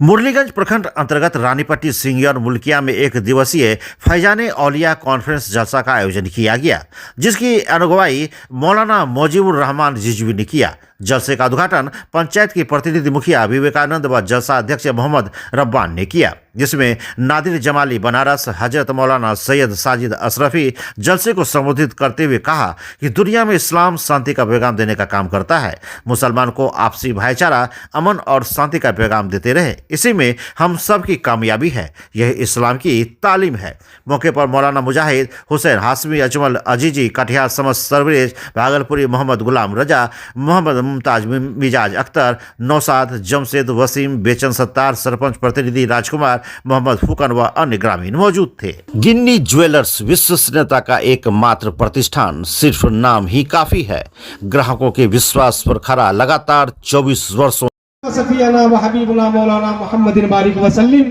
मुरलीगंज प्रखंड अंतर्गत रानीपट्टी सिंगियर मुल्किया में एक दिवसीय फैजाने औलिया कॉन्फ्रेंस जलसा का आयोजन किया गया, जिसकी अगुवाई मौलाना मोजिबुर रहमान रिजवी ने किया। जलसे का उद्घाटन पंचायत की प्रतिनिधि मुखिया विवेकानंद व जलसा अध्यक्ष मोहम्मद रब्बान ने किया, जिसमें नादिर जमाली बनारस, हजरत मौलाना सैयद साजिद अशरफी जलसे को संबोधित करते हुए कहा कि दुनिया में इस्लाम शांति का पैगाम देने का काम करता है। मुसलमान को आपसी भाईचारा, अमन और शांति का पैगाम देते रहे, इसी में हम सब की कामयाबी है। यह इस्लाम की तालीम है। मौके पर मौलाना मुजाहिद हुसैन, हाशमी, अजमल, अजीजी, कटिहार, समस्त सरवरेज, भागलपुरी, मोहम्मद गुलाम रजा, मोहम्मद मुमताज, मिजाज अख्तर, नौसाद, जमशेद, वसीम, बेचन सत्तार, सरपंच प्रतिनिधि राजकुमार, मोहम्मद फुकन व अन्य ग्रामीण मौजूद थे। गिन्नी ज्वेलर्स विश्वसनीयता का एकमात्र प्रतिष्ठान, सिर्फ नाम ही काफी है। ग्राहकों के विश्वास पर खरा लगातार 24 वर्षों सफियाना व हबीबुना मौलाना मुहम्मदिन बारिक वसल्लिम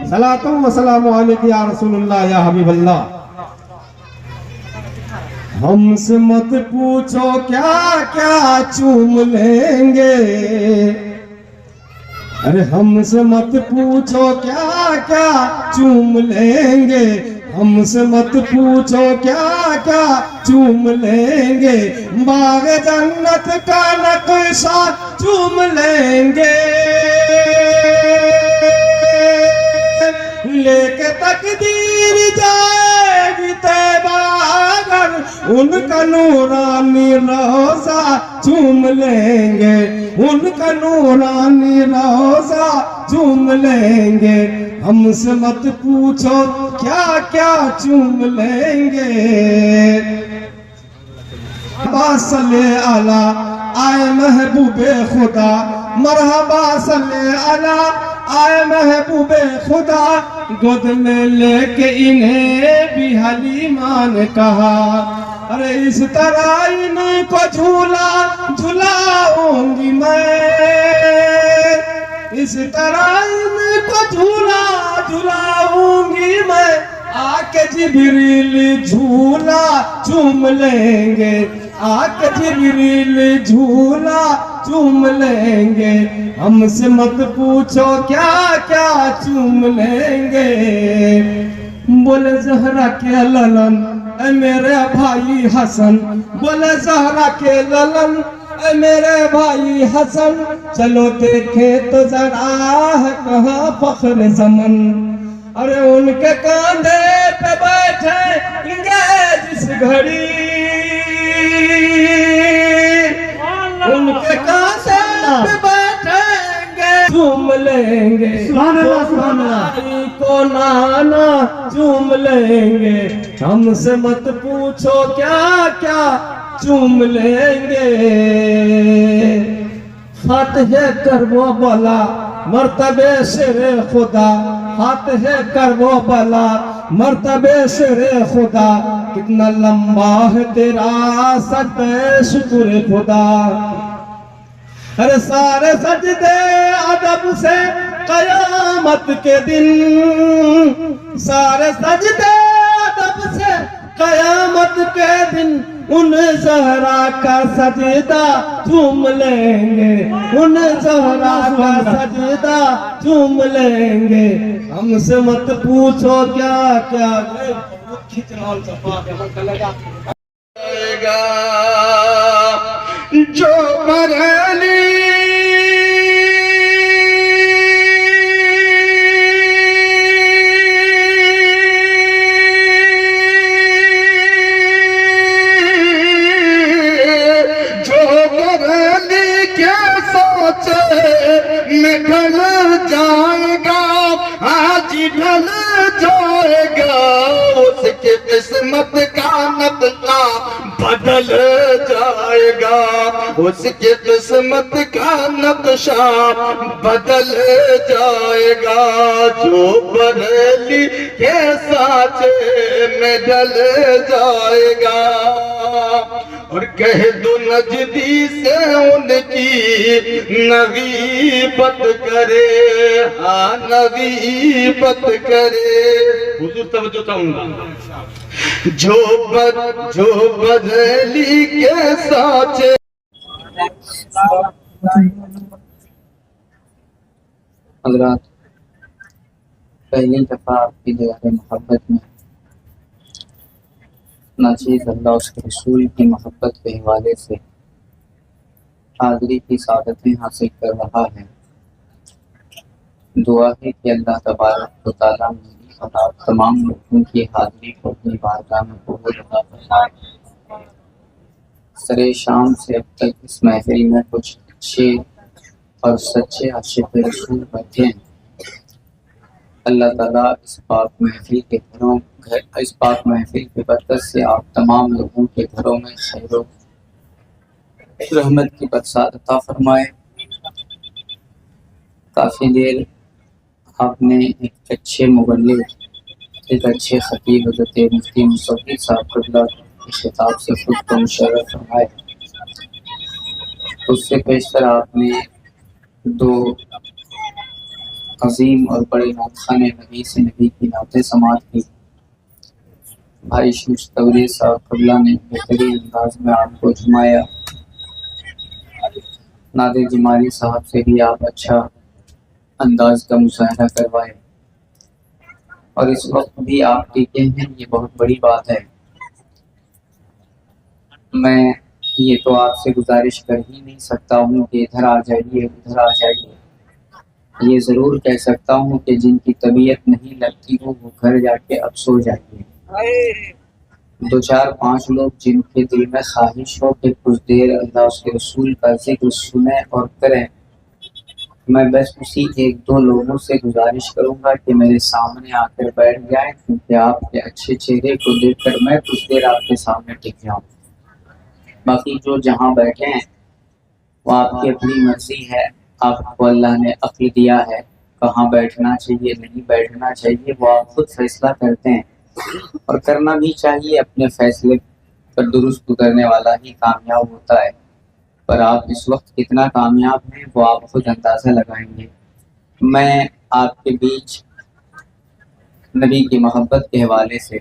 सलातो व सलामु अलैका या रसूलुल्लाह या हबीबल्लाह। हमसे मत पूछो क्या क्या चूम लेंगे, अरे हमसे मत पूछो क्या क्या चूम लेंगे, हमसे मत पूछो क्या क्या चूम लेंगे, बाग जन्नत का नक्शा चूम लेंगे, लेके तकदीर जाएगी तैबा अगर उनका नूरानी रोज़ा चूम लेंगे, उनका नूरानी रोज़ा चूम लेंगे। हमसे मत पूछो क्या क्या चूम लेंगे। सल्ले अला आए महबूबे खुदा, मरहबा सल्ले अला आए महबूबे खुदा, गोद में लेके इन्हें भी हलीमा ने कहा, अरे इस तरह इनको झूला झुलाऊंगी मैं, इस तरह इनको झूला झुलाऊंगी मैं, आके जिब्रील झूला चूम लेंगे, आके जिब्रील झूला चूम लेंगे। हमसे मत पूछो क्या क्या चूम लेंगे। बोले जहरा के ललन ऐ मेरे भाई हसन, बोले जहरा के ललन ऐ मेरे भाई हसन, चलो देखे तो जरा है कहाँ फख्र ज़मन, अरे उनके कांधे पे बैठेंगे जिस घड़ी, उनके कांधे पे बैठेंगे चूम लेंगे, को नाना चूम लेंगे। हमसे मत पूछो क्या क्या चूम लेंगे। फातिह कर वो बोला मर्तबे शेरे खुदा, फातिह कर वो बला मर्तबे शेरे खुदा, कितना लंबा है तेरा सजदे शुक्र खुदा, अरे सारे सजदे अदब से कयामत के दिन, सारे सजदे अदब से कयामत के दिन, उन ज़हरा का सजदा चूम लेंगे, उन ज़हरा का सजदा चूम लेंगे। हमसे मत पूछो क्या क्या जो बरली ढल जाएगा, आज ढल जाएगा, उसके किस्मत का नक्शा बदल जाएगा, उसके किस्मत का नक्शा बदल जाएगा, जो बरेली के साचे में ढल जाएगा। और कह दो नजदी से उनकी नगीबत करे, हाँ नगीबत करे। हुजूर तवज्जो चाहूंगा। जो बदली के साचे हजरात پہلی دفعہ آپ کی دیار محبت میں ناچیز اللہ اس کے رسول کی محبت کے حوالے سے حاضری کی سعادتیں حاصل کر رہا ہے. دعا ہے کہ اللہ تبارک و تعالیٰ میری اور آپ تمام لوگوں کی حاضری کو اپنی بارگاہ میں قبول عطا فرمائے. سرے شام سے اب تک اس محفل میں کچھ اچھے اور سچے عاشق رسول بیٹھے ہیں. اللہ تعالیٰ اس پاک محفل کی برکت سے آپ تمام لوگوں کے گھروں میں خیر و رحمت کی برسات عطا فرمائے. کافی دیر آپ نے ایک اچھے مبلغ، ایک اچھے خطیب حضرت مفتی مصطفی صاحب قبلہ کے خطاب سے خود کو مشرف فرمائے. اس سے پیشتر آپ نے دو عظیم اور بڑے نعتخوان نبی سے نبی کی نعتیں سماعت کی. بھائی شمس توری صاحب قبلہ نے بہترین انداز میں آپ کو جمایا. نادر جمالی صاحب سے بھی آپ اچھا انداز کا مظاہرہ کروائے، اور اس وقت بھی آپ ٹکے ہیں، یہ بہت بڑی بات ہے. میں یہ تو آپ سے گزارش کر ہی نہیں سکتا ہوں کہ ادھر آ جائیے ادھر آ جائیے. یہ ضرور کہہ سکتا ہوں کہ جن کی طبیعت نہیں لگتی ہو وہ گھر جا کے اب سو جائیے. دو چار پانچ لوگ جن کے دل میں خواہش ہو کہ کچھ دیر اللہ اس کے رسول کا ذکر سنیں اور کریں، میں بس اسی ایک دو لوگوں سے گزارش کروں گا کہ میرے سامنے آ کر بیٹھ جائیں، کیونکہ آپ کے اچھے چہرے کو دیکھ کر میں کچھ دیر آپ کے سامنے ٹک جاؤں. باقی جو جہاں بیٹھے ہیں وہ آپ کی اپنی مرضی ہے. آپ کو اللہ نے عقل دیا ہے، کہاں بیٹھنا چاہیے نہیں بیٹھنا چاہیے وہ آپ خود فیصلہ کرتے ہیں، اور کرنا بھی چاہیے. اپنے فیصلے پر درست گزرنے والا ہی کامیاب ہوتا ہے. پر آپ اس وقت کتنا کامیاب ہیں وہ آپ خود اندازہ لگائیں گے. میں آپ کے بیچ نبی کی محبت کے حوالے سے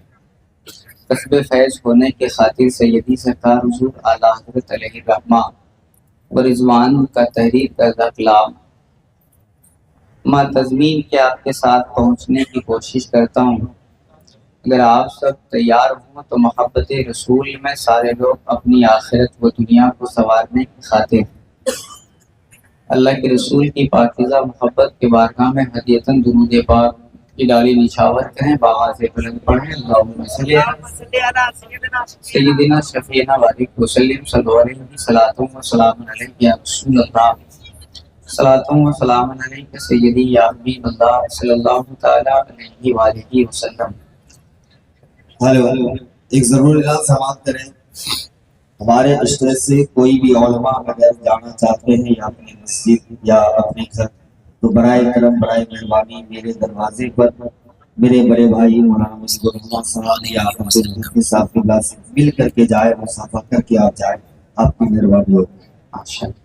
کسب فیض ہونے کے خاطر سیدی سرکار حضور اعلیٰ حضرت علیہ الرحمہ و رضوان کا تحریر کردہ کلام ماں تضمین کے آپ کے ساتھ پہنچنے کی کوشش کرتا ہوں. اگر آپ سب تیار ہوں تو محبت رسول میں سارے لوگ اپنی آخرت و دنیا کو سنوارنے کی خاطر اللہ کے رسول کی پاکیزہ محبت کے بارگاہ میں ہدیتاً درود پاک کی ڈالی نچھاور کریں، باواز بلند پڑھیں. اللہم صلی علی سیدنا شفیعنا وعلیک وسلم صلی اللہ علیہ صلاۃ و سلام علیک یا رسول اللہ، صلاۃ و سلام علیک سیدی یا حبیب اللہ صلی اللہ تعالی علیہ وآلہ وسلم. ہلو، ایک ضروری اعلان سماعت کریں. ہمارے اشترے سے کوئی بھی علماء اگر جانا چاہتے ہیں یا اپنی مسجد یا اپنے گھر، تو برائے کرم برائے مہربانی میرے دروازے پر میرے بڑے بھائی مولانا مجیب الرحمان صاحب یا عبد المفتی صاحب کے پاس مل کر کے جائے، مصافحہ کر کے آپ جائیں. آپ کی مہربانی ہوگی. ماشاء اللہ،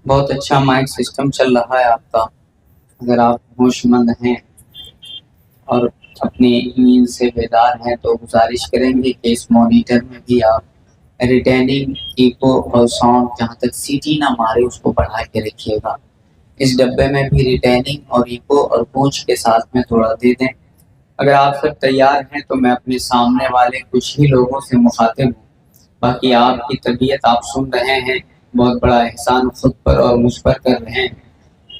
بہت اچھا مائک سسٹم چل رہا ہے آپ کا. اگر آپ ہوش مند ہیں اور اپنی نیند سے بیدار ہیں تو گزارش کریں گے کہ اس مانیٹر میں بھی آپ ریٹیننگ ایکو اور ساؤنڈ جہاں تک سیٹی نہ مارے اس کو بڑھا کے رکھیے گا. اس ڈبے میں بھی ریٹیننگ اور ایکو اور گونج کے ساتھ میں تھوڑا دے دیں. اگر آپ سب تیار ہیں تو میں اپنے سامنے والے کچھ ہی لوگوں سے مخاطب ہوں. باقی آپ کی طبیعت آپ سن رہے ہیں، بہت بڑا احسان خود پر اور مجھ پر کر رہے ہیں.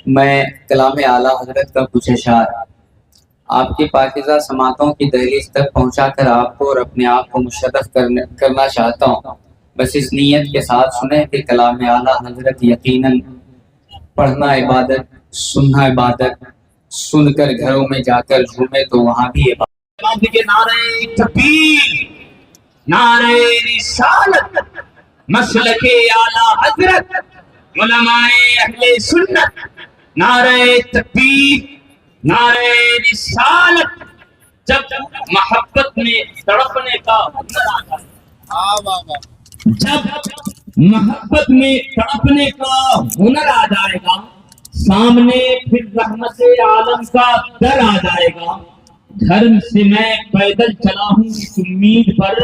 میں کلام اعلیٰ حضرت کا کچھ اشعار آپ کی پاکیزہ سماعتوں کی دہلیز تک پہنچا کر آپ کو اور اپنے آپ کو مشرف کرنا چاہتا ہوں. بس اس نیت کے ساتھ سنیں کہ کلام اعلیٰ حضرت یقیناً پڑھنا عبادت، سننا عبادت، سن کر گھروں میں جا کر جھومے تو وہاں بھی عبادت. نعرہ تکبیر، نعرہ رسالت، مسلک اعلیٰ حضرت، علماء اہل سنت. نعرہ تکبیر، نعرہ رسالت. جب محبت میں تڑپنے کا ہنر آ جائے، جب محبت میں تڑپنے کا ہنر آ جائے گا، سامنے پھر رحمت عالم کا در آ جائے گا. گھر سے میں پیدل چلا ہوں اس امید پر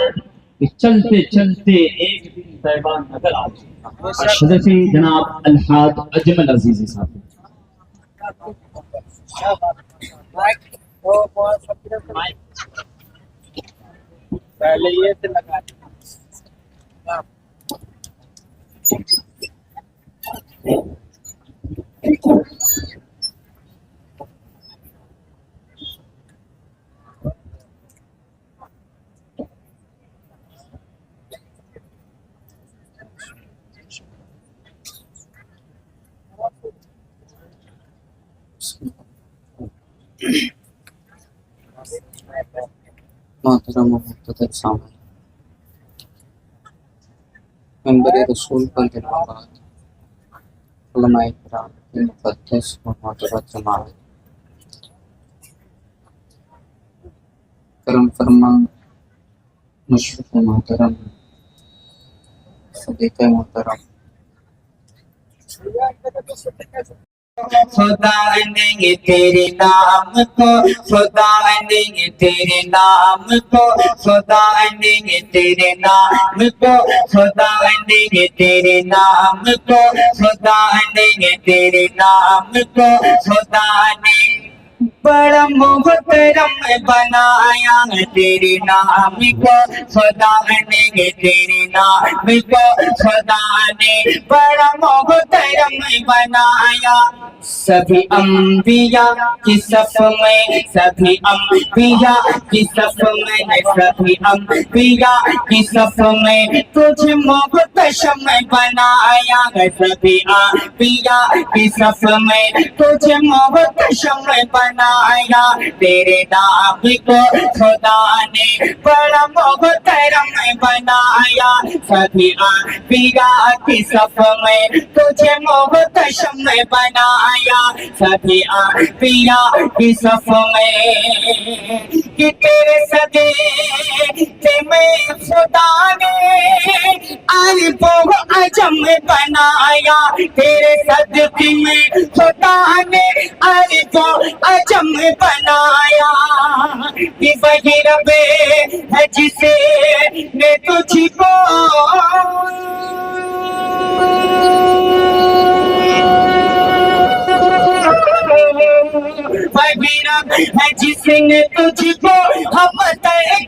کہ چلتے چلتے ایک دن طیبہ نظر آ جائے. حضرت جناب الحاج اجمل عزیزی صاحب. पहले ये से लगा मोहतरम मुक़द्दर सामने मंबर रसूल पर दिनवाबाद उलमाए किराम के मुक़द्दस और मोहतरम जमात करम फरमा मुशफ़िक़ मोहतरम सदीक़ मोहतरम खुदा ने तेरे नाम को खुदा ने तेरे नाम को खुदा ने तेरे नाम को खुदा ने तेरे नाम को खुदा ने तेरे नाम को खुदा ने बड़ा मोहतरम बनाया तेरे नाम को खुदा ने तेरे नाम को खुदा ने बड़ा मोहतरम बनाया सभी अंबिया की सफ में सभी अंबिया की सफ में सभी अंबिया की सफ में तुझे मोहतशम बनाया सभी अंबिया की सफ में तुझे मोहतशम बनाया तेरे नाम को खुदा ने बड़ा मोहतरम बनाया सभी अंबिया की सफ में तुझे मोहतशम बनाया सभी अंबिया की सफ में कि तेरे सदे में खुदा ने अरब व अजम बनाया तेरे सदके में खुदा ने अरब व अजम बनाया कि वही रब है जिसे ने तुझको रब है जिसने तुझको हम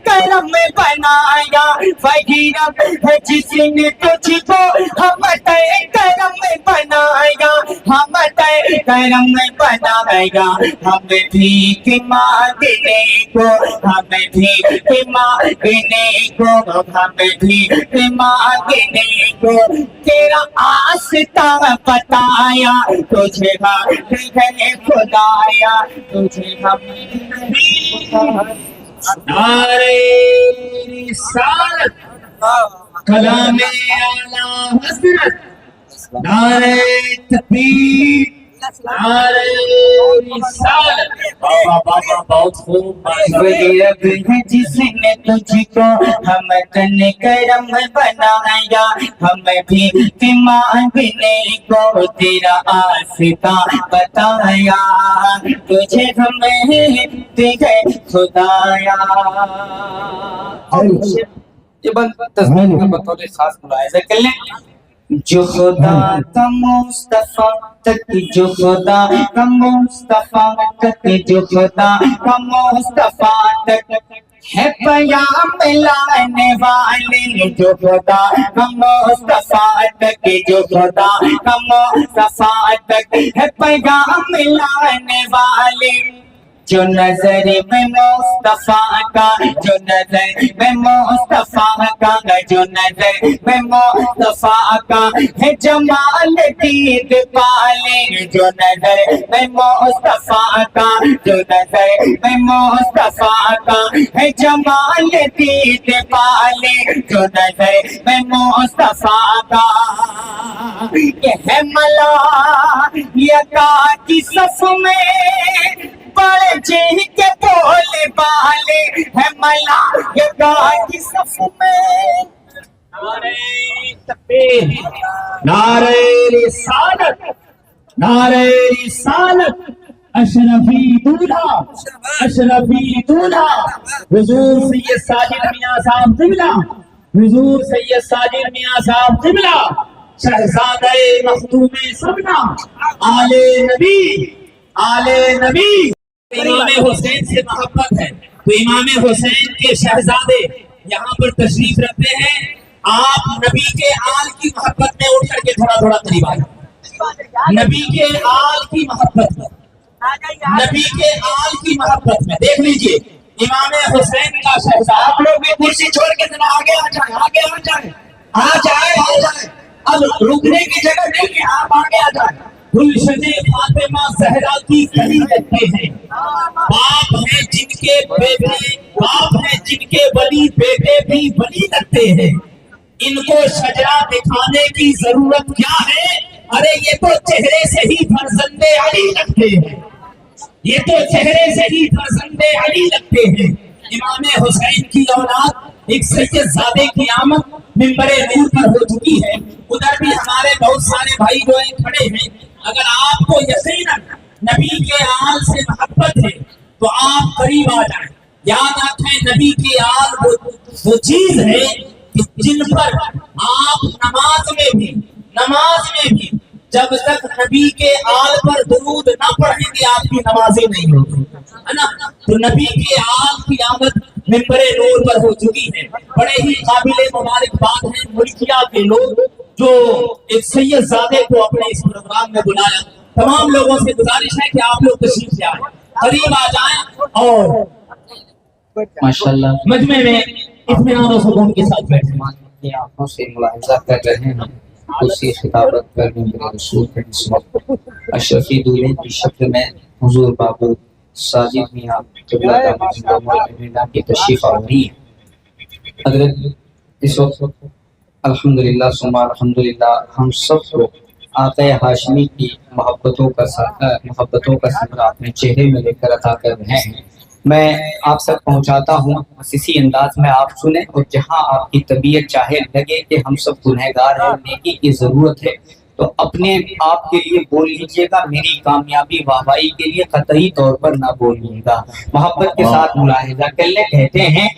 करम बनाया वही रब है जिसने तुझको हम करम बनाया हम करम बनाया हमें भीख मांगने को हमें भीख मांगने को हमें भीख मांगने को तेरा आस्था बताया तुझे है खुदाया तुझे हम नारे रिसालत कलामे आला हज़रत नारे तकबीर नारे रिसालत बाबा बाबा बहुत खूब वही रब है जिसने तुझको हम तन करम बनाया हमें भी मांगने को तेरा आस्था बताया तुझे हमें दिखे खुदाया ये बंद तस्वीर का बतौर खास मुलाहिज़ा कर लें जो खुदा का मुस्तफा तक जो खुदा का मुस्तफा तक जो खुदा का मुस्तफा तक है पैगाम लाने वाले जो खुदा का मुस्तफा तक जो खुदा का मुस्तफा तक है पैगाम लाने वाले जो नजर में मुस्तफा का जो नजर में मुस्तफा का जो नजर में मुस्तफा का है जमाल दीद पाले जो नजर में मुस्तफा का जो नजर में मुस्तफा का है जमाल दीद पाले जो नजर में मुस्तफा का ये है मलाइका की सफ में बड़े जी के बोले बाले है मलाइका की सफ में नारे तकबीर नारे रिसालत नारे रिसालत अशरफी दूल्हा हुजूर सैयद साजिद मियां साहब क़िबला हुजूर सैयद साजिद मियां साहब क़िबला शहजादे मखदूम सबना आले नबी। इमाम हुसैन से मोहब्बत है तो इमाम हुसैन के शहजादे यहाँ पर तशरीफ रखते हैं। आप नबी के आल की मोहब्बत में उठ करके थोड़ा थोड़ा करीब आए। नबी के आल की मोहब्बत में, नबी के आल की मोहब्बत में देख लीजिए इमाम हुसैन का शहजादा। आप लोग भी कुर्सी छोड़ के जरा आगे आ जाए, आगे आ जाए, आ जाए, आ जाए। अब रुकने की जगह नहीं है, आप आगे आ जाए। गुलशने फातिमा ज़हरा की गली लगते हैं। बाप है जिनके बेटे, बाप है जिनके वली बेटे भी वली लगते हैं। इनको शजरा दिखाने की जरूरत क्या है? अरे ये तो चेहरे से ही फर्जंदे अली लगते हैं, ये तो चेहरे से ही फर्जंदे अली लगते हैं। इमाम हुसैन की औलाद एक सैयदजादे की आमद मिंबरे नूर पर हो चुकी है। उधर भी हमारे बहुत सारे भाई जो हैं खड़े हैं। अगर आपको यकीनन नबी के आल से मोहब्बत है तो आप करीब आ जाएं। याद रखें नबी की आल वो चीज है कि जिन पर आप नमाज में भी जब तक नबी के आल पर दुरूद न पढ़ेंगे आपकी नमाजें नहीं होगी, है ना। तो नबी के आल की आमद मिंबरे नूर पर हो चुकी है। बड़े ही काबिले मुबारकबाद हैं मुल्किया के लोग जो एक सैयदजादे को अपने इस प्रोग्राम में बुलाया। तमाम लोगों से गुजारिश है कि आप लोग तशरीफ ले आए, करीब आ जाएं और माशाल्लाह मजमे में इत्मीनान और सुकून के साथ बैठे। की आंखों से मुलाहिजा कर रहे हैं उसी खिताबत कर मेरे रसूल के अशरफी दूल्हे की शक्ल में हुजूर बाबू साजिद मियां क़िबला की तशरीफ आवरी है। हज़रत इस वक्त अल्हम्दुलिल्लाह सुम्मा अल्हम्दुलिल्लाह हम सबको आक़ा हाशमी की मोहब्बतों का समरा अपने चेहरे में लेकर अता कर रहे हैं। मैं आप तक पहुंचाता हूँ, बस इसी अंदाज में आप सुने और जहाँ आपकी तबीयत चाहे लगे कि हम सब गुनहगार हैं, नेकी की ज़रूरत है, तो अपने आप के लिए बोल लीजिएगा। मेरी कामयाबी वाहवाही के लिए कतई तौर पर ना बोलिएगा। मोहब्बत के साथ मुलाहिजा कर ले। कहते हैं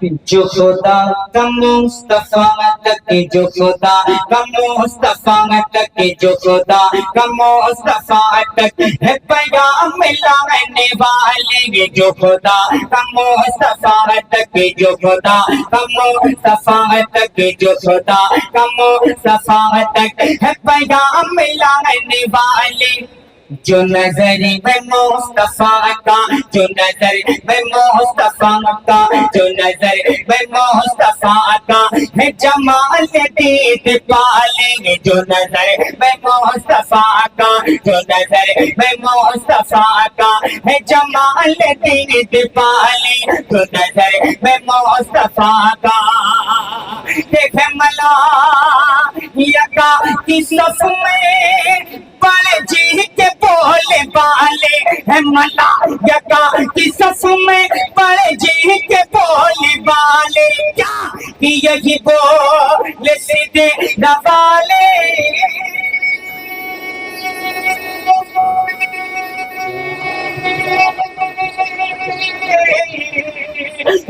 जो खुदा का मुस्तफा तक, जो खुदा का मुस्तफा तक, जो खुदा का मुस्तफा तक है पैगाम लाने वाले, जो खुदा का मुस्तफा तक, जो खुदा का मुस्तफा तक, जो खुदा का मुस्तफा तक है पैगाम लाने वाले। जो नजर में मुस्तफा का, जो नजर में मुस्तफा का, जो नजर में मुस्तफा का है जमाल दीद पालेंगे। जो नजर में मुस्तफा का, जो नजर में मुस्तफा का है जमाल दीद पाले। जो नजर में मुस्तफा का देखे मलाइका की सफ में बड़े जी के बोले वाले है। मलाइका की सफ में बड़े जी के बोले वाले, क्या कि यही बोले सीधे वाले।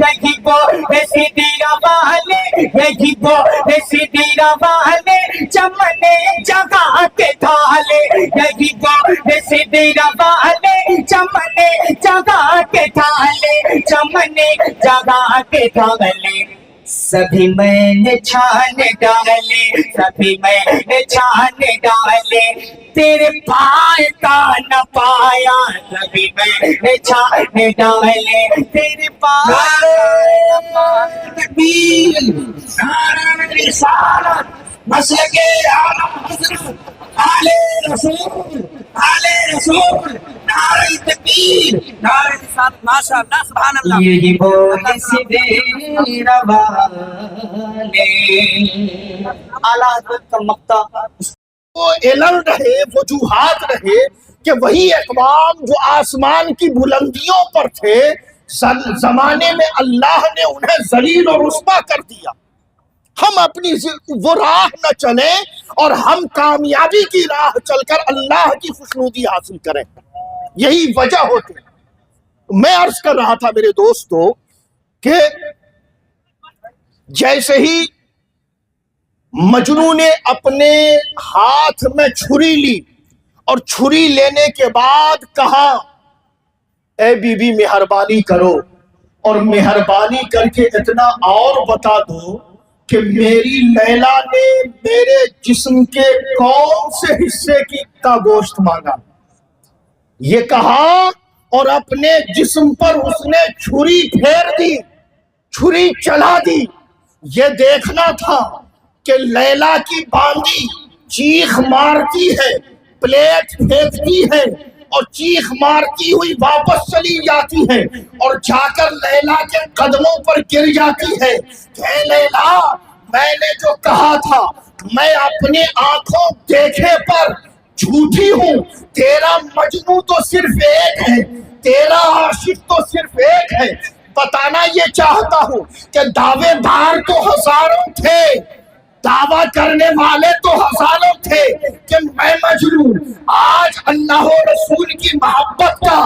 यही बोले सीधे वाले, यही बोले सीधे वाले, चमने जगा के थाले। यही बोले सीधे वाले, चमने जगा के थाले, चमने जगा के थाले। सभी मैंने छान डाले, सभी मैंने छान डाले, तेरे पाए का न पाया। सभी मैंने छान डाले, तेरे पाए तकबीर नारे रिसालत मसलके आला हज़रत आले रसूल, आले रसूल, नारे तकबीर नारे रिसालत। माशाअल्लाह सुभान अल्लाह। यही बोले सीधे रवाले। आला हज़रत का मक्ता वो एलर रहे, वजूहात रहे कि वही अक़वाम जो आसमान की बुलंदियों पर थे, जमाने में अल्लाह ने उन्हें जलील और रुस्वा कर दिया। हम अपनी वो राह न चलें और हम कामयाबी की राह चलकर अल्लाह की खुशनुदी हासिल करें, यही वजह होती है। मैं अर्ज कर रहा था मेरे दोस्तों कि जैसे ही मजनू ने अपने हाथ में छुरी ली और छुरी लेने के बाद कहा اے بی بی مہربانی کرو اور مہربانی کر کے اتنا اور بتا دو کہ میری لیلا نے میرے جسم کے کون سے حصے کا گوشت مانگا. یہ کہا اور اپنے جسم پر اس نے چھری پھیر دی، چھری چلا دی. یہ دیکھنا تھا کہ لیلا کی باندی چیخ مارتی ہے، پلیٹ پھینکتی ہے اور چیخ مارتی ہوئی واپس چلی جاتی ہے اور جا کر لیلا کے قدموں پر گر جاتی ہے کہ اے لیلا، میں نے جو کہا تھا میں اپنے آنکھوں دیکھے پر جھوٹی ہوں. تیرا مجنوں تو صرف ایک ہے، تیرا عاشق تو صرف ایک ہے. بتانا یہ چاہتا ہوں کہ دعوے دار تو ہزاروں تھے، دعویٰ کرنے والے تو ہزاروں تھے کہ میں مجنون. آج اللہ و رسول کی محبت کا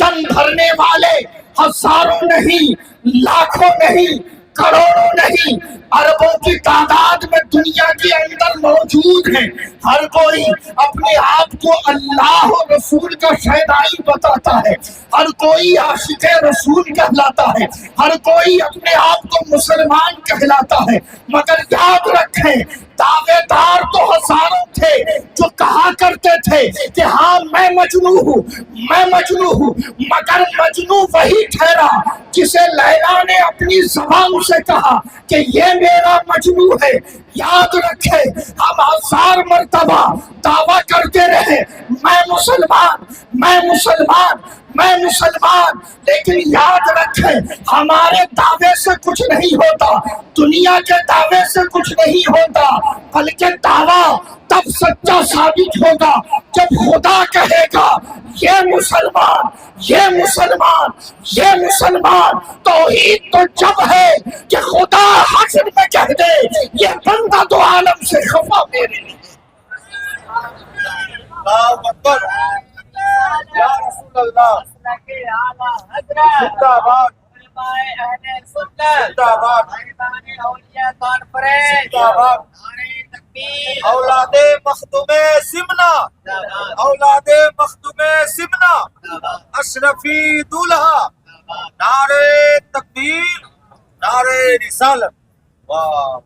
دم بھرنے والے ہزاروں نہیں، لاکھوں نہیں، کروڑوں نہیں، اربوں کی تعداد میں دنیا کے اندر موجود ہیں. ہر کوئی اپنے آپ کو اللہ و رسول کا شیدائی بتاتا ہے، ہر کوئی عاشق رسول کہلاتا ہے، ہر کوئی اپنے آپ کو مسلمان کہلاتا ہے. مگر یاد رکھیں دعوے دار تو ہزاروں تھے جو کہا کرتے تھے کہ ہاں میں مجنوں ہوں، میں مجنوں ہوں. مگر مجنوں وہی ٹھہرا جسے لیلا نے اپنی زبان سے کہا کہ یہ میرا مجنوں ہے. یاد رکھیں ہم ہزار مرتبہ دعویٰ کرتے رہے میں مسلمان، میں مسلمان، میں مسلمان، لیکن یاد رکھیں ہمارے دعوے سے کچھ نہیں ہوتا، دنیا کے دعوے سے کچھ نہیں ہوتا، بلکہ دعویٰ تب سچا ثابت ہوگا جب خدا کہے گا یہ مسلمان، یہ مسلمان، یہ مسلمان. توحید تو جب ہے کہ خدا حشر میں کہہ دے یہ بندہ تو عالم سے خفا میرے لیے. اللہ اکبر یا رسول اللہ زندہ باد، زندہ باد، زندہ باد. اولاد مخدوم سمنا، اولاد مخدوم سمنا، اشرفی دولہا، نعرے تکبیر، نعرے رسالت. واہ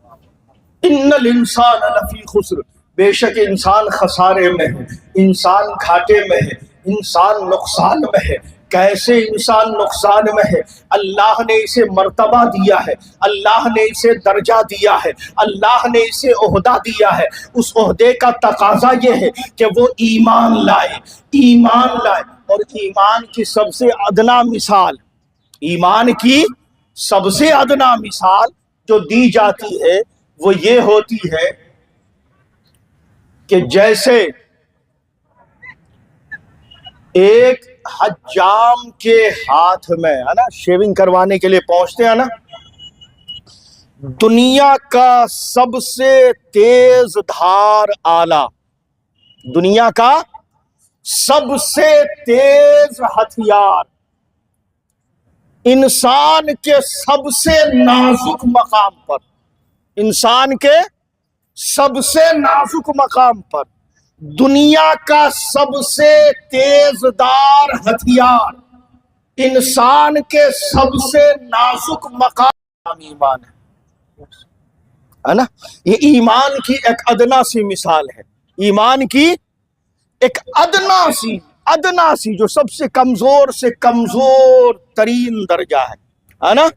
ان الانسان لفی خسر، بے شک انسان خسارے میں ہے، انسان گھاٹے میں ہے، انسان نقصان میں ہے. کیسے انسان نقصان میں ہے؟ اللہ نے اسے مرتبہ دیا ہے، اللہ نے اسے درجہ دیا ہے، اللہ نے اسے عہدہ دیا ہے. اس عہدے کا تقاضا یہ ہے کہ وہ ایمان لائے، ایمان لائے. اور ایمان کی سب سے ادنا مثال، ایمان کی سب سے ادنا مثال جو دی جاتی ہے وہ یہ ہوتی ہے کہ جیسے ایک حجام کے ہاتھ میں ہے نا، شیونگ کروانے کے لیے پہنچتے ہیں نا، دنیا کا سب سے تیز دھار آلہ، دنیا کا سب سے تیز ہتھیار انسان کے سب سے نازک مقام پر، انسان کے سب سے نازک مقام پر دنیا کا سب سے تیز دار ہتھیار انسان کے سب سے نازک مقام ایمان ہے نا. یہ ایمان کی ایک ادنا سی مثال ہے، ایمان کی ایک ادنا سی جو سب سے کمزور ترین درجہ ہے نا،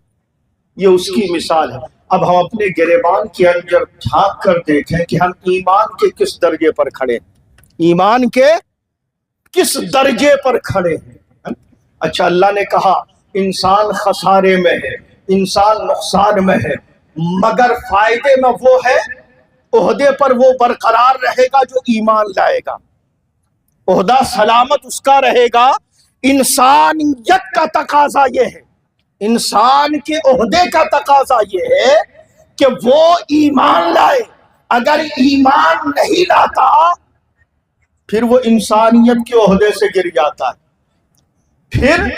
یہ اس کی مثال ہے. اب ہم اپنے گریبان کے اندر جھانک کر دیکھیں کہ ہم ایمان کے کس درجے پر کھڑے ہیں، ایمان کے کس درجے پر کھڑے ہیں. اچھا، اللہ نے کہا انسان خسارے میں ہے، انسان نقصان میں ہے، مگر فائدے میں وہ ہے، عہدے پر وہ برقرار رہے گا جو ایمان لائے گا. عہدہ سلامت اس کا رہے گا. انسانیت کا تقاضا یہ ہے، انسان کے عہدے کا تقاضا یہ ہے کہ وہ ایمان لائے. اگر ایمان نہیں لاتا پھر وہ انسانیت کے عہدے سے گر جاتا ہے. پھر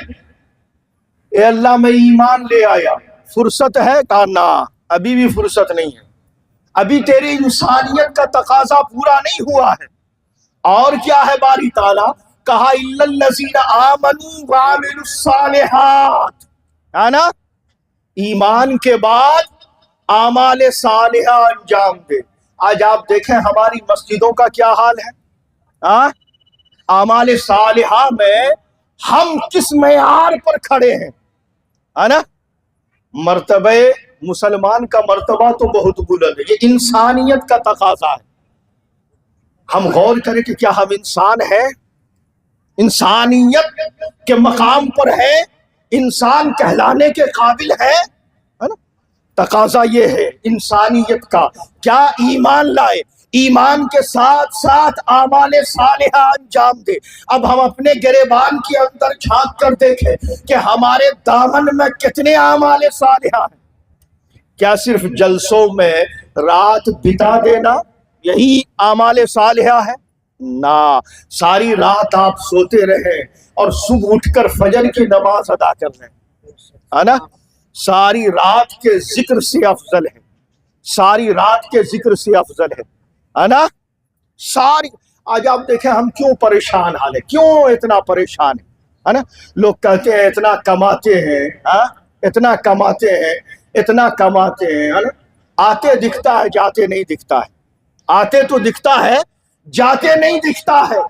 اے اللہ میں ایمان لے آیا، فرصت ہے؟ کہا نا، ابھی بھی فرصت نہیں ہے، ابھی تیری انسانیت کا تقاضا پورا نہیں ہوا ہے. اور کیا ہے باری تعالیٰ؟ کہا الا الذین آمنوا وعملوا الصالحات، ہے نا، ایمان کے بعد اعمال صالحہ انجام دے۔ آج آپ دیکھیں ہماری مسجدوں کا کیا حال ہے، اعمال صالحہ میں ہم کس معیار پر کھڑے ہیں، ہے نا۔ مرتبہ مسلمان کا مرتبہ تو بہت بلند ہے، یہ انسانیت کا تقاضا ہے۔ ہم غور کریں کہ کیا ہم انسان ہیں، انسانیت کے مقام پر ہے، انسان کہلانے کے قابل ہے نا۔ تقاضا یہ ہے انسانیت کا، کیا ایمان لائے، ایمان کے ساتھ ساتھ اعمال صالحہ انجام دے۔ اب ہم اپنے گریبان کے اندر جھانک کر دیکھیں کہ ہمارے دامن میں کتنے اعمال صالحہ ہیں۔ کیا صرف جلسوں میں رات بتا دینا یہی اعمال صالحہ ہے؟ نہ، ساری رات آپ سوتے رہے اور صبح اٹھ کر فجر کی نماز ادا کر رہے ہیں، ہے نا، ساری رات کے ذکر سے افضل ہے، ساری رات کے ذکر سے افضل ہے نا۔ ساری آج آپ دیکھیں ہم کیوں پریشان حال ہے، کیوں اتنا پریشان ہے نا۔ لوگ کہتے ہیں اتنا کماتے ہیں، اتنا کماتے ہیں، اتنا کماتے ہیں، ہے نا۔ آتے دکھتا ہے، جاتے نہیں دکھتا ہے، آتے تو دکھتا ہے، جاتے نہیں دکھتا ہے۔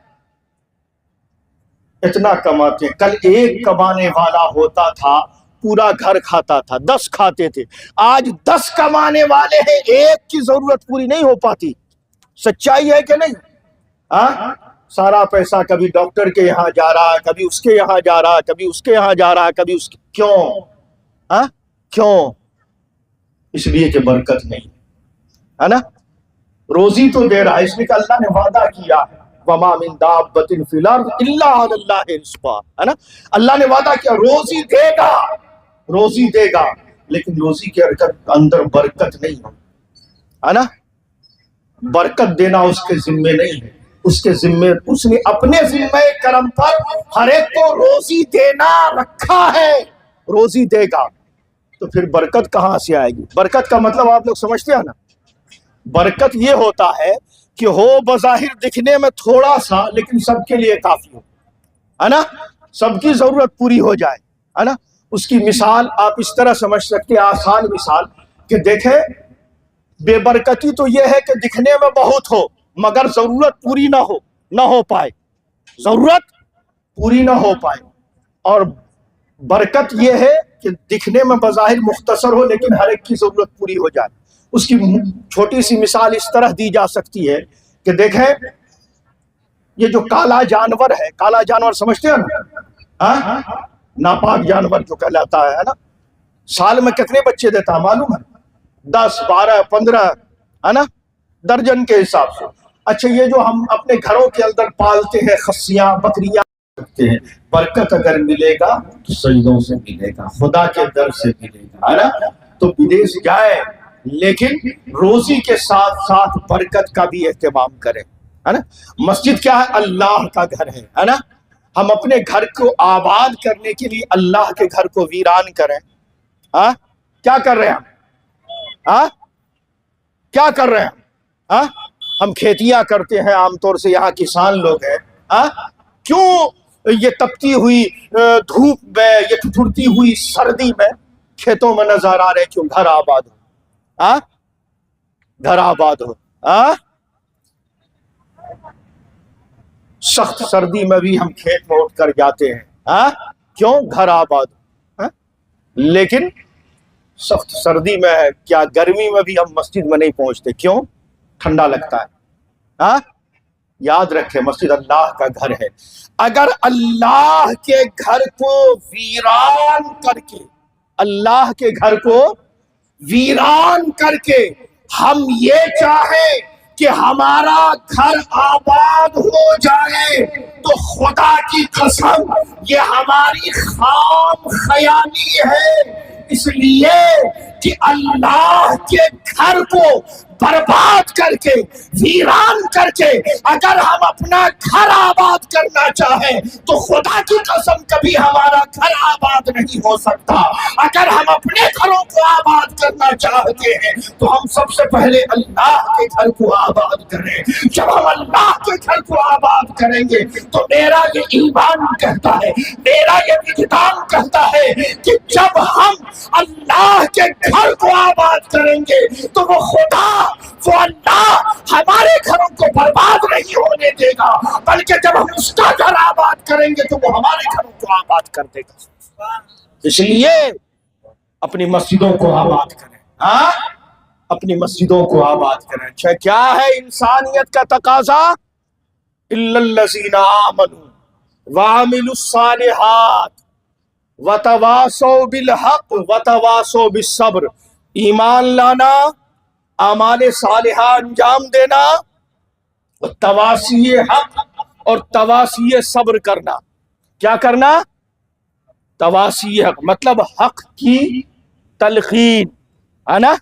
اتنا کماتے ہیں، کل ایک کمانے والا ہوتا تھا پورا گھر کھاتا تھا، 10 کھاتے تھے، آج 10 کمانے والے ہیں، ایک کی ضرورت پوری نہیں ہو پاتی۔ سچائی ہے کہ نہیں؟ سارا پیسہ کبھی ڈاکٹر کے یہاں جا رہا ہے، کبھی اس کے یہاں جا رہا ہے، کبھی اس کے یہاں جا رہا ہے، کبھی اس کے، کیوں؟ کیوں؟ اس لیے کہ برکت نہیں ہے نا۔ روزی تو دے رہا ہے، اس لیے کہ اللہ نے وعدہ کیا ہے وَمَا مِن دَابَّةٍ فِي الْأَرْضِ إِلَّا عَلَى اللَّهِ رِزْقُهَا، ہے نا۔ اللہ نے وعدہ کیا روزی دے گا، روزی دے گا، لیکن روزی کے اندر برکت نہیں ہے نا۔ برکت دینا اس کے ذمے نہیں ہے، اس کے ذمے، اس نے اپنے ذمے کرم پر ہر ایک کو روزی دینا رکھا ہے، روزی دے گا۔ تو پھر برکت کہاں سے آئے گی؟ برکت کا مطلب آپ لوگ سمجھتے ہیں نا، برکت یہ ہوتا ہے کہ ہو بظاہر دکھنے میں تھوڑا سا لیکن سب کے لیے کافی ہو، ہے نا، سب کی ضرورت پوری ہو جائے، ہے نا۔ اس کی مثال آپ اس طرح سمجھ سکتے ہیں، آسان مثال، کہ دیکھیں بے برکتی تو یہ ہے کہ دکھنے میں بہت ہو مگر ضرورت پوری نہ ہو پائے، ضرورت پوری نہ ہو پائے۔ اور برکت یہ ہے کہ دکھنے میں بظاہر مختصر ہو لیکن ہر ایک کی ضرورت پوری ہو جائے۔ اس کی چھوٹی سی مثال اس طرح دی جا سکتی ہے کہ دیکھیں یہ جو کالا جانور ہے، کالا جانور سمجھتے ہیں نا، ناپاک جانور جو کہلاتا ہے نا، سال میں کتنے بچے دیتا ہے معلوم ہے؟ 10 12 15، ہے نا، درجن کے حساب سے۔ اچھا یہ جو ہم اپنے گھروں کے اندر پالتے ہیں خصیاں بکریاں رکھتے ہیں، برکت اگر ملے گا تو سجدوں سے ملے گا، خدا کے در سے ملے گا، ہے نا۔ تو بدیس جائے لیکن روزی کے ساتھ ساتھ برکت کا بھی اہتمام کریں، ہے نا۔ مسجد کیا ہے؟ اللہ کا گھر ہے نا۔ ہم اپنے گھر کو آباد کرنے کے لیے اللہ کے گھر کو ویران کریں، کیا کر رہے ہیں ہم؟ کیا کر رہے ہیں ہم کھیتیاں کرتے ہیں، عام طور سے یہاں کسان لوگ ہیں، کیوں یہ تپتی ہوئی دھوپ میں، یہ ٹھٹھرتی ہوئی سردی میں کھیتوں میں نظر آ رہے؟ کیوں؟ گھر آباد ہو، گھر آباد ہو۔ سخت سردی میں بھی ہم کھیت میں اٹھ کر جاتے ہیں، کیوں؟ گھر آباد ہو۔ لیکن سخت سردی میں کیا گرمی میں بھی ہم مسجد میں نہیں پہنچتے، کیوں؟ ٹھنڈا لگتا ہے۔ یاد رکھیں مسجد اللہ کا گھر ہے۔ اگر اللہ کے گھر کو ویران کر کے، اللہ کے گھر کو ویران کر کے ہم یہ چاہیں کہ ہمارا گھر آباد ہو جائے تو خدا کی قسم یہ ہماری خام خیالی ہے، اس لیے کہ اللہ کے گھر کو बर्बाद करके, वीरान करके अगर हम अपना घर आबाद करना चाहें तो खुदा की कसम कभी हमारा घर आबाद नहीं हो सकता। अगर हम अपने घरों को आबाद करना चाहते हैं तो हम सबसे पहले अल्लाह के घर को आबाद करें। जब हम अल्लाह के घर को आबाद करेंगे तो मेरा ये ईमान कहता है, मेरा ये विज्ञान कहता है कि जब हम अल्लाह के घर को आबाद करेंगे तो वो खुदा, वो अल्लाह हमारे घरों को बर्बाद नहीं होने देगा, बल्कि जब हम उसका घर आबाद करेंगे तो वो हमारे घरों को आबाद कर देगा। इसलिए अपनी मस्जिदों को आबाद करें। हाँ, अपनी मस्जिदों को आबाद करें। अच्छा, क्या है इंसानियत का तकाजा? इल्लल्लज़ीना आमनू व अमिलुस्सालिहात व तवासौ बिल हक़ व तवासौ बिस्सब्र। ईमान लाना, आमाले सालिहा अंजाम देना, तवासी हक और तवासी सब्र करना। क्या करना? तवासी हक मतलब हक की तलकीन, है ना,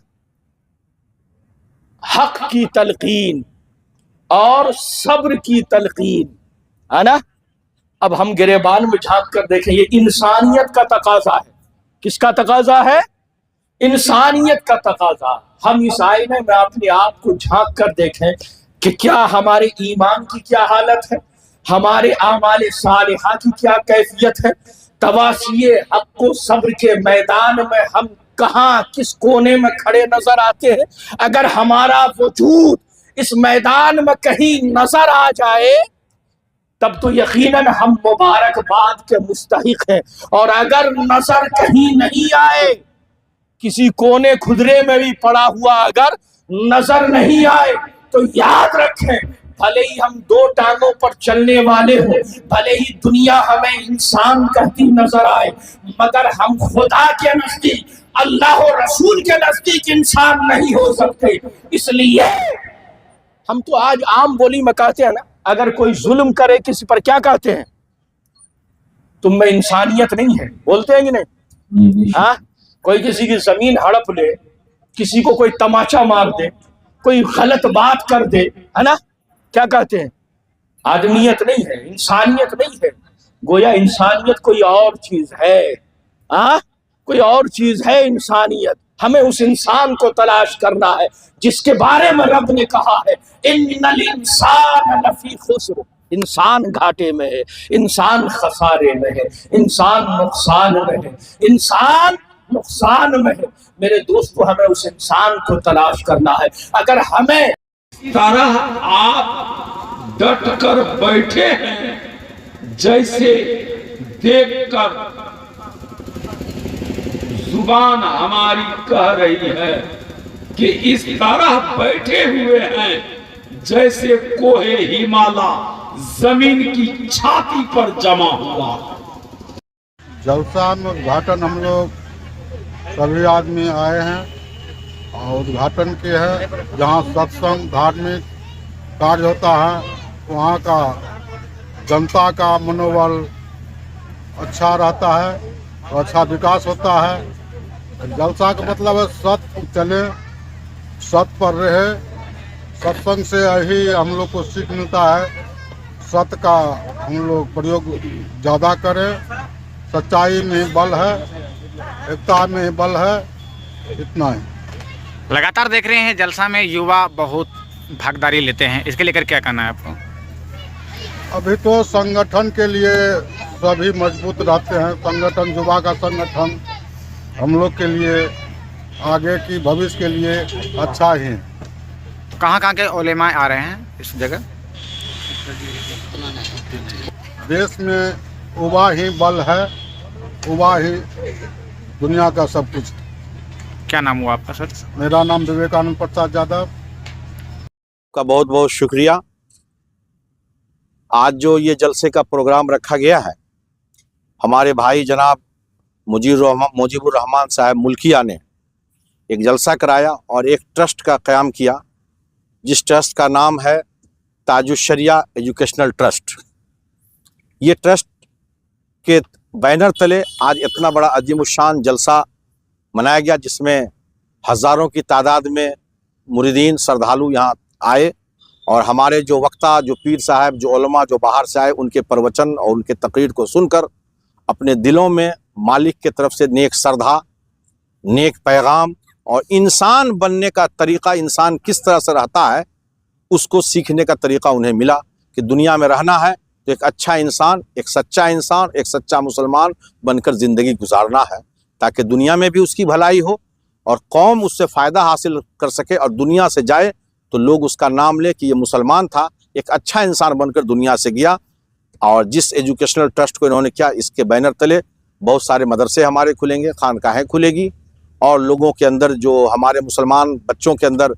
हक की तलकीन और सब्र की तलकीन, है ना। अब हम गिरेबान में झांक कर देखें, ये इंसानियत का तकाजा है। किसका तकाजा है? इंसानियत का तकाजा। हम इस आईने में अपने आप को झांक कर देखें कि क्या हमारे ईमान की क्या हालत है, हमारे आमाल सालिहा की क्या कैफियत है। तवासी हक को सब्र के मैदान में हम कहाँ, किस कोने में खड़े नजर आते हैं? अगर हमारा वजूद इस मैदान में कहीं नजर आ जाए तब तो यकीनन हम मुबारकबाद के मुस्तहिक हैं, और अगर नजर कहीं नहीं आए, किसी कोने खुदरे में भी पड़ा हुआ अगर नजर नहीं आए, तो याद रखें, भले ही हम दो टांगों पर चलने वाले हों, भले ही दुनिया हमें इंसान कहती नजर आए, मगर हम खुदा के नजदीक, अल्लाह और रसूल के नजदीक इंसान नहीं हो सकते। इसलिए हम तो आज आम बोली में कहते हैं ना, अगर कोई जुल्म करे किसी पर, क्या कहते हैं? तुम में इंसानियत नहीं है, बोलते हैं कि नहीं? हाँ, कोई किसी की जमीन हड़प ले, किसी को कोई तमाचा मार दे, कोई गलत बात कर दे, है ना, क्या कहते हैं? आदमियत नहीं है, इंसानियत नहीं है। गोया इंसानियत कोई और चीज है। हाँ, कोई और चीज है इंसानियत। हमें उस इंसान को तलाश करना है जिसके बारे में रब ने कहा है, इन्नल इंसान लफी खुस्र। इंसान घाटे में है, इंसान खसारे में है, इंसान नुकसान में है, इंसान नुकसान में है। मेरे दोस्तों, हमें उस इंसान को तलाश करना है। अगर हमें तरह आप डट कर बैठे हैं, जैसे देखकर जुबान हमारी कह रही है कि इस तरह बैठे हुए हैं जैसे कोहे हिमालय जमीन की छाती पर जमा हुआ। जलसा में उद्घाटन हम लोग सभी आदमी आए हैं और उद्घाटन के हैं। जहाँ सत्संग धार्मिक कार्य होता है वहाँ का जनता का मनोबल अच्छा रहता है और अच्छा विकास होता है। जलसा का मतलब है सत्य चले, सत्य पर रहे। सत्संग से यही हम लोग को सीख मिलता है, सत्य का हम लोग प्रयोग ज़्यादा करें। सच्चाई में बल है, एकता में बल है, इतना ही। लगातार देख रहे हैं जलसा में युवा बहुत भागीदारी लेते हैं, इसके लेकर क्या कहना है आपको? अभी तो संगठन के लिए सभी मजबूत रहते हैं। संगठन, युवा का संगठन हम लोग के लिए आगे की भविष्य के लिए अच्छा ही है। कहाँ के उलेमा आ रहे हैं इस जगह? देश में युवा ही बल है, युवा ही दुनिया का सब कुछ। क्या नाम हुआ आपका सर? मेरा नाम विवेकानंद प्रसाद यादव। का बहुत बहुत शुक्रिया। आज जो ये जलसे का प्रोग्राम रखा गया है, हमारे भाई जनाब मुजीबुर रहमान साहब मुल्किया ने एक जलसा कराया और एक ट्रस्ट का क़याम किया, जिस ट्रस्ट का नाम है ताजुश्शरिया एजुकेशनल ट्रस्ट। ये ट्रस्ट के बैनर तले आज इतना बड़ा अजीमुशान जलसा मनाया गया, जिसमें हज़ारों की तादाद में मुरीदीन श्रद्धालु यहाँ आए और हमारे जो वक्ता, जो पीर साहब, जो उलमा जो बाहर से आए, उनके प्रवचन और उनके तकरीर को सुनकर अपने दिलों में मालिक की तरफ से नेक श्रद्धा, नेक पैगाम और इंसान बनने का तरीक़ा, इंसान किस तरह से रहता है उसको सीखने का तरीक़ा उन्हें मिला कि दुनिया में रहना है तो एक अच्छा इंसान, एक सच्चा मुसलमान बनकर ज़िंदगी गुजारना है, ताकि दुनिया में भी उसकी भलाई हो और कौम उससे फ़ायदा हासिल कर सके और दुनिया से जाए तो लोग उसका नाम ले कि ये मुसलमान था, एक अच्छा इंसान बनकर दुनिया से गया। और जिस एजुकेशनल ट्रस्ट को इन्होंने किया, इसके बैनर तले बहुत सारे मदरसे हमारे खुलेंगे, खानकाहें खुलेगी और लोगों के अंदर, जो हमारे मुसलमान बच्चों के अंदर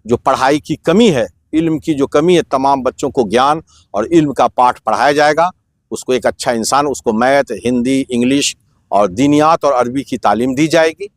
जो पढ़ाई की कमी है, इल्म की जो कमी है, तमाम बच्चों को ज्ञान और इल्म का पाठ पढ़ाया जाएगा। उसको एक अच्छा इंसान, उसको मैथ, हिंदी, इंग्लिश और दीनियात और अरबी की तालीम दी जाएगी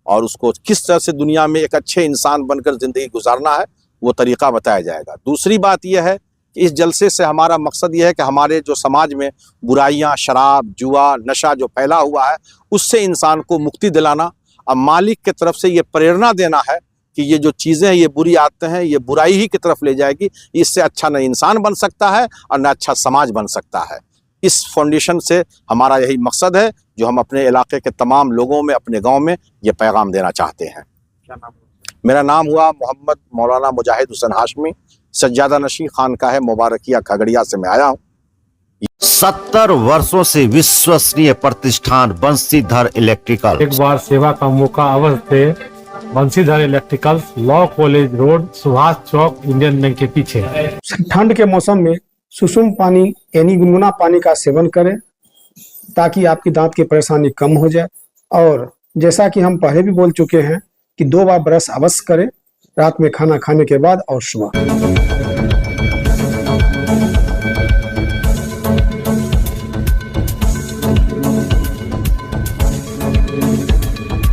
और उसको किस तरह से दुनिया में एक अच्छे इंसान बनकर ज़िंदगी गुजारना है वो तरीक़ा बताया जाएगा। दूसरी बात यह है कि इस जलसे से हमारा मकसद यह है कि हमारे जो समाज में बुराइयां, शराब, जुआ, नशा जो फैला हुआ है उससे इंसान को मुक्ति दिलाना। अब मालिक की तरफ से ये प्रेरणा देना है कि ये जो चीज़ें हैं, ये बुरी आदतें हैं, ये बुराई ही की तरफ ले जाएगी, इससे अच्छा न इंसान बन सकता है और न अच्छा समाज बन सकता है। इस फाउंडेशन से हमारा यही मकसद है जो हम अपने इलाके के तमाम लोगों में, अपने गांव में ये पैगाम देना चाहते हैं। मेरा नाम हुआ मोहम्मद मौलाना मुजाहिद हुसैन हाशमी, सज्जादा नशी खानकाह मुबारकिया खगड़िया से मैं आया हूँ। 70 वर्षों से विश्वसनीय प्रतिष्ठान बंसीधर इलेक्ट्रिकल। एक बार सेवा का मौका अवश्य दे। Bansidhar electricals, law college road, Subhash Chowk, Indian bank के पीछे। ठंड के मौसम में सुसुम पानी यानी गुनगुना पानी का सेवन करें ताकि आपकी दांत की परेशानी कम हो जाए। और जैसा कि हम पहले भी बोल चुके हैं कि 2 बार ब्रश अवश्य करें, रात में खाना खाने के बाद और सुबह।